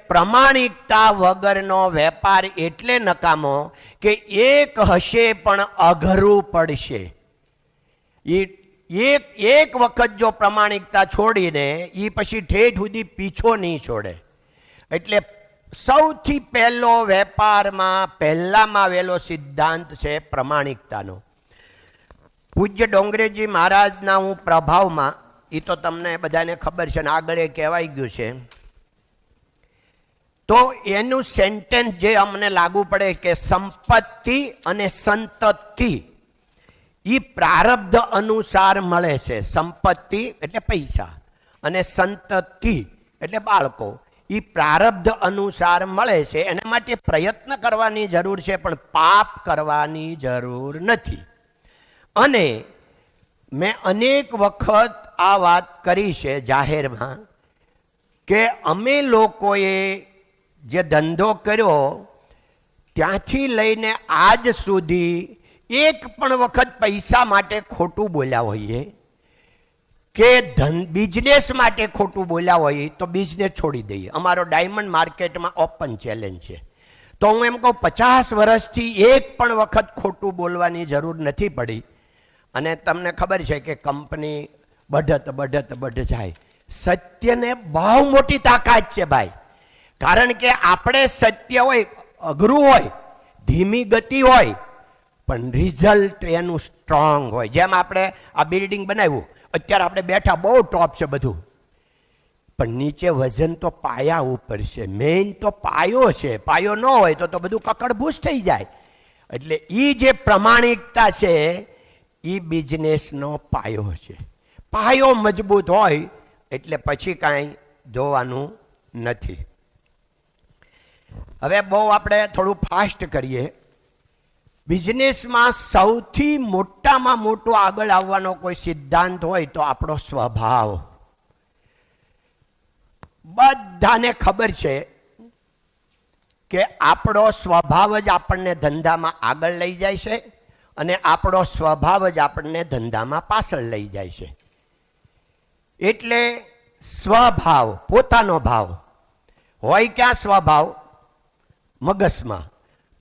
પ્રમાણિકતા વગરનો વેપાર એટલે નકામો કે એક હશે પણ અઘરું પડશે. એક વખત જો પ્રમાણિકતા છોડીને એ પછી ઠેઠ સુધી પીછો નહીં છોડે. એટલે સૌથી પહેલો વેપારમાં પહેલામાં આવેલો સિદ્ધાંત છે પ્રમાણિકતાનો. પૂજ્ય ડોંગરેજી મહારાજના હું પ્રભાવમાં, એ તો તમને બધાને ખબર છે ને આગળ એ કહેવાઈ ગયું છે, તો એનું સેન્ટેન્સ જે અમને લાગુ પડે કે સંપત્તિ અને સંતતિ એ પ્રારબ્ધ અનુસાર મળે છે. સંપત્તિ એટલે પૈસા અને સંતતિ એટલે બાળકો, એ પ્રારબ્ધ અનુસાર મળે છે. એના માટે પ્રયત્ન કરવાની જરૂર છે પણ પાપ કરવાની જરૂર નથી. અને મેં અનેક વખત આ વાત કરી છે જાહેરમાં કે અમે લોકોએ જે ધંધો કર્યો ત્યાંથી લઈને આજ સુધી એક પણ વખત પૈસા માટે ખોટું બોલ્યા હોઈએ કે બિઝનેસ માટે ખોટું બોલ્યા હોઈએ તો બિઝનેસ છોડી દઈએ. અમારો ડાયમંડ માર્કેટમાં ઓપન ચેલેન્જ છે. તો હું એમ કહું 50 વર્ષથી એક પણ વખત ખોટું બોલવાની જરૂર નથી પડી. અને તમને ખબર છે કે કંપની બઢત જાય. સત્યને બહુ મોટી તાકાત છે ભાઈ. કારણ કે આપણે સત્ય હોય, અઘરું હોય, ધીમી ગતિ હોય, પણ રિઝલ્ટ એનું સ્ટ્રોંગ હોય. જેમ આપણે આ બિલ્ડિંગ બનાવ્યું, અત્યારે આપણે બેઠા બહુ ટોપ છે બધું, પણ નીચે વજન તો પાયા ઉપર છે. મેઇન તો પાયો છે. પાયો ન હોય તો બધું કકડભૂસ થઈ જાય. એટલે એ જે પ્રમાણિકતા છે એ બિઝનેસનો પાયો છે. પાયો મજબૂત હોય એટલે પછી કાંઈ જોવાનું નથી. હવે બહુ આપણે થોડું ફાસ્ટ કરીએ. બિઝનેસમાં સૌથી મોટામાં મોટો આગળ આવવાનો કોઈ સિદ્ધાંત હોય તો આપણો સ્વભાવ. બધાને ખબર છે કે આપણો સ્વભાવ જ આપણને ધંધામાં આગળ લઈ જાય છે અને આપણો સ્વભાવ જ આપણને ધંધામાં પાછળ લઈ જાય છે. એટલે સ્વભાવ, પોતાનો ભાવ હોય. ક્યાં સ્વભાવ? મગજમાં.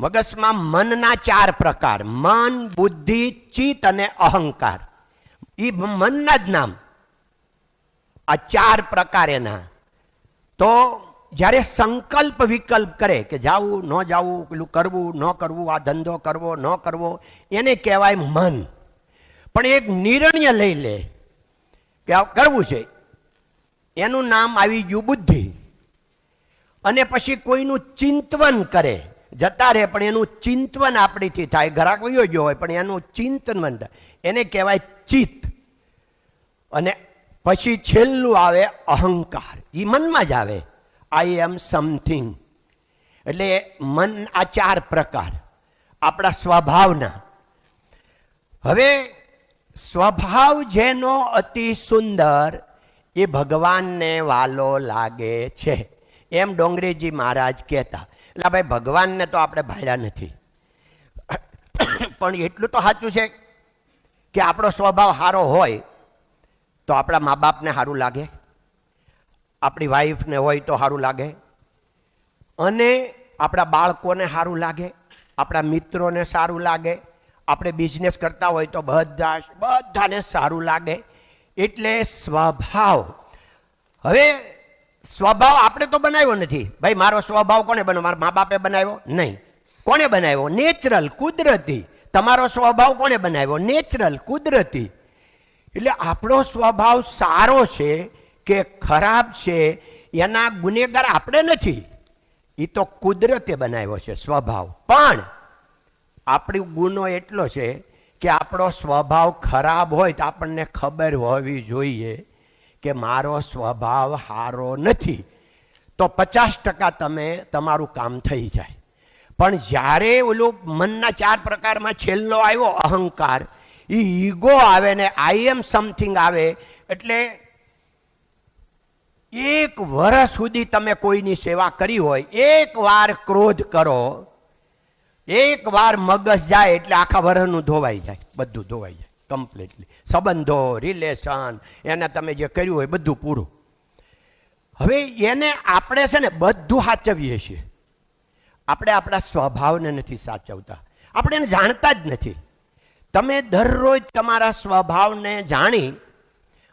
મગજમાં મનના 4 પ્રકાર: મન, બુદ્ધિ, ચિત્ત અને અહંકાર. એ મનના જ નામ. આ 4 પ્રકાર એના. તો જ્યારે સંકલ્પ વિકલ્પ કરે કે જાવું ન જાવું, પેલું કરવું ન કરવું, આ ધંધો કરવો ન કરવો, એને કહેવાય મન. પણ એક નિર્ણય લઈ લે કે આ કરવું છે, એનું નામ આવી ગયું બુદ્ધિ. અને પછી કોઈનું ચિંતવન કરે, જતા રહે પણ એનું ચિંતવન આપણીથી થાય. ઘરાક વયો ગયો હોય પણ એનું ચિંતન થાય, એને કહેવાય ચિત્ત. અને પછી છેલ્લું આવે અહંકાર. એ મનમાં જ આવે, આઈ એમ સમથિંગ. એટલે મન આ 4 પ્રકાર આપણા સ્વભાવના. હવે સ્વભાવ જેનો અતિ સુંદર એ ભગવાનને વાલો લાગે છે, એમ ડોંગરેજી મહારાજ કહેતા. એટલે ભાઈ ભગવાનને તો આપણે ભાળ્યા નથી, પણ એટલું તો સાચું છે કે આપણો સ્વભાવ સારો હોય તો આપણા મા બાપને સારું લાગે, આપણી વાઈફને હોય તો સારું લાગે, અને આપણા બાળકોને સારું લાગે, આપણા મિત્રોને સારું લાગે, આપણે બિઝનેસ કરતા હોય તો બધાને સારું લાગે. એટલે સ્વભાવ. હવે સ્વભાવ આપણે તો બનાવ્યો નથી ભાઈ. મારો સ્વભાવ કોને બનાવ્યો? મારા મા બાપે બનાવ્યો? નહીં. કોને બનાવ્યો? નેચરલ, કુદરતી. તમારો સ્વભાવ કોને બનાવ્યો? નેચરલ, કુદરતી. એટલે આપણો સ્વભાવ સારો છે કે ખરાબ છે એના ગુનેગાર આપણે નથી, એ તો કુદરતે બનાવ્યો છે સ્વભાવ. પણ આપણો ગુનો એટલો છે કે આપણો સ્વભાવ ખરાબ હોય તો આપણને ખબર હોવી જોઈએ કે મારો સ્વભાવ સારો નથી, તો 50% તમે તમારું કામ થઈ જાય. પણ જ્યારે ઓલું મનના 4 પ્રકારમાં છેલ્લો આવ્યો અહંકાર, એ ઈગો આવે ને આઈ એમ સમથિંગ આવે, એટલે 1 વર્ષ સુધી તમે કોઈની સેવા કરી હોય, 1 વાર ક્રોધ કરો, 1 વાર મગજ જાય એટલે આખા વર્ષનું ધોવાઈ જાય, બધું ધોવાઈ જાય કમ્પ્લીટલી. સંબંધો, રિલેશન, એને તમે જે કર્યું હોય બધું પૂરું. હવે એને આપણે છે ને બધું સાચવીએ છીએ, આપણે આપણા સ્વભાવને નથી સાચવતા, આપણે એને જાણતા જ નથી. તમે દરરોજ તમારા સ્વભાવને જાણી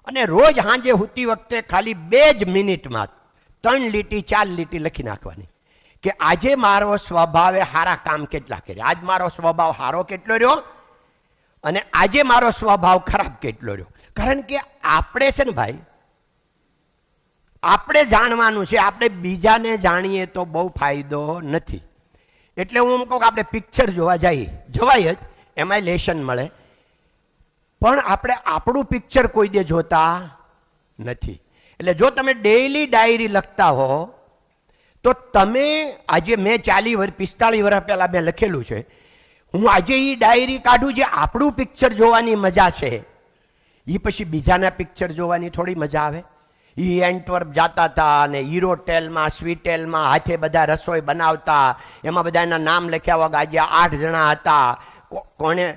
અને રોજ સાંજે સૂતી વખતે ખાલી 2 જ મિનિટમાં 3 લીટી 4 લીટી લખી નાખવાની કે આજે મારો સ્વભાવે સારા કામ કેટલા કર્યા, આજ મારો સ્વભાવ સારો કેટલો રહ્યો અને આજે મારો સ્વભાવ ખરાબ કેટલો રહ્યો. કારણ કે આપણે છે ને ભાઈ, આપણે જાણવાનું છે, આપણે બીજાને જાણીએ તો બહુ ફાયદો નથી. એટલે હું એમ કહું કે આપણે પિક્ચર જોવા જવાય જ, એમાંય લેશન મળે, પણ આપણે આપણું પિક્ચર કોઈ દે જોતા નથી. એટલે જો તમે ડેઈલી ડાયરી લખતા હો તો તમે આજે મેં 45 વર્ષ પહેલાં મેં લખેલું છે, હું આજે એ ડાયરી કાઢું, જે આપણું પિક્ચર જોવાની મજા છે એ પછી બીજાના પિક્ચર જોવાની થોડી મજા આવે. એ એન્ટવર્પ જતા હતા અને હીરોટેલમાં સ્વીટેલમાં હાથે બધા રસોઈ બનાવતા, એમાં બધા એના નામ લખ્યા વગર આજે 8 જણા હતા. કોણે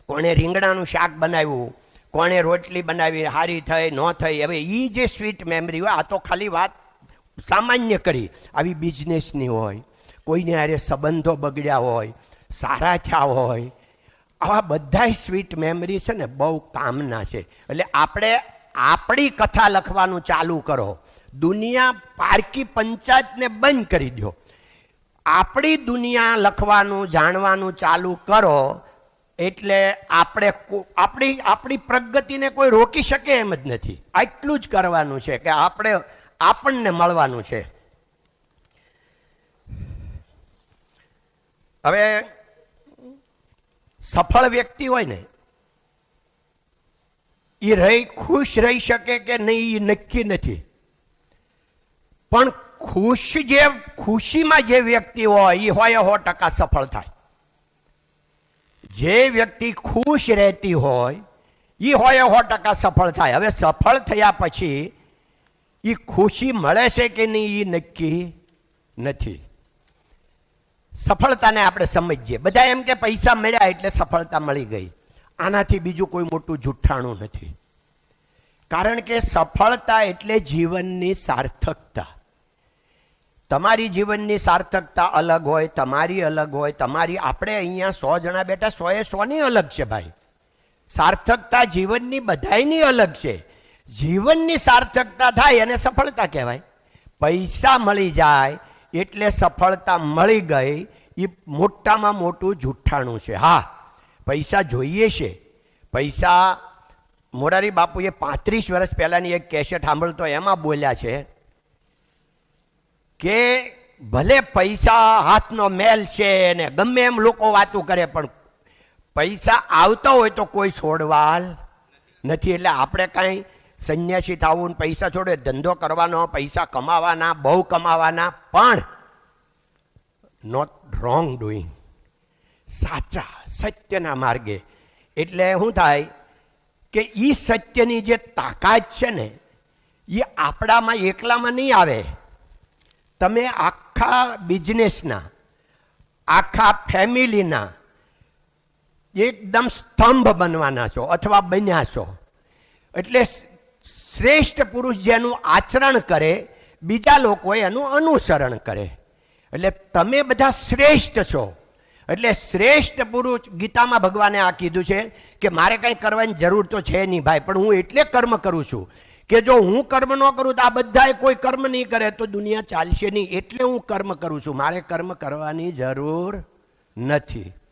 કોણે રીંગણાનું શાક બનાવ્યું, કોણે રોટલી બનાવી, સારી થઈ ન થઈ. હવે એ જે સ્વીટ મેમરી હોય, આ તો ખાલી વાત સામાન્ય કરી. આવી બિઝનેસની હોય, કોઈને હારે સંબંધો બગડ્યા હોય, સારા થયા હોય, આવા બધા સ્વીટ મેમરી છે ને બહુ કામના છે. એટલે આપણે આપણી કથા લખવાનું ચાલુ કરો, દુનિયા પારકી પંચાયતને બંધ કરી દો, આપણી દુનિયા લખવાનું જાણવાનું ચાલુ કરો, એટલે આપણી પ્રગતિને કોઈ રોકી શકે એમ જ નથી. આટલું જ કરવાનું છે કે આપણને મળવાનું છે. હવે સફળ વ્યક્તિ હોય ને, એ ખુશ રહી શકે કે નહીં એ નક્કી નથી, પણ ખુશીમાં જે વ્યક્તિ હોય એ 100% સફળ થાય. જે વ્યક્તિ ખુશ રહેતી હોય એ 100% સફળ થાય. હવે સફળ થયા પછી એ ખુશી મળે છે કે નહીં એ નક્કી નથી. સફળતાને આપણે સમજીએ, બધા એમ કે પૈસા મળ્યા એટલે સફળતા મળી ગઈ. આનાથી બીજું કોઈ મોટું જુઠ્ઠાણું નથી. કારણ કે સફળતા એટલે જીવનની સાર્થકતા. તમારી જીવનની સાર્થકતા અલગ હોય, તમારી અલગ હોય, તમારી. આપણે અહીંયા 100 જણા બેઠા, 100ની અલગ છે ભાઈ. સાર્થકતા જીવનની બધાયની અલગ છે. જીવનની સાર્થકતા થાય અને સફળતા કહેવાય. પૈસા મળી જાય એટલે સફળતા મળી ગઈ, એ મોટામાં મોટું જુઠ્ઠાણું છે. હા, પૈસા જોઈએ છે. પૈસા મોરારી બાપુએ 35 વર્ષ પહેલાંની એક કેસેટ સાંભળતો, એમાં બોલ્યા છે કે ભલે પૈસા હાથનો મેલ છે ને ગમે એમ લોકો વાતું કરે, પણ પૈસા આવતા હોય તો કોઈ છોડવાલ નથી. એટલે આપણે કાંઈ સંન્યાસી થવું, પૈસા છોડે, ધંધો કરવાનો, પૈસા કમાવાના, બહુ કમાવાના, પણ નોટ રોંગ ડુઈંગ, સાચા સત્યના માર્ગે. એટલે શું થાય કે એ સત્યની જે તાકાત છે ને એ આપણામાં એકલામાં નહીં આવે. તમે આખા બિઝનેસના, આખા ફેમિલીના એકદમ સ્તંભ બનવાના છો અથવા બન્યા છો. એટલે શ્રેષ્ઠ પુરુષ જેનું આચરણ કરે, બીજા લોકો એનું અનુસરણ કરે. એટલે તમે બધા શ્રેષ્ઠ છો. એટલે શ્રેષ્ઠ પુરુષ, ગીતામાં ભગવાને આ કીધું છે કે મારે કંઈ કરવાની જરૂર તો છે નહીં ભાઈ, પણ હું એટલે કર્મ કરું છું કે જો હું કર્મ ન કરું તો આ બધાએ કોઈ કર્મ નહીં કરે તો દુનિયા ચાલશે નહીં. એટલે હું કર્મ કરું છું, મારે કર્મ કરવાની જરૂર નથી.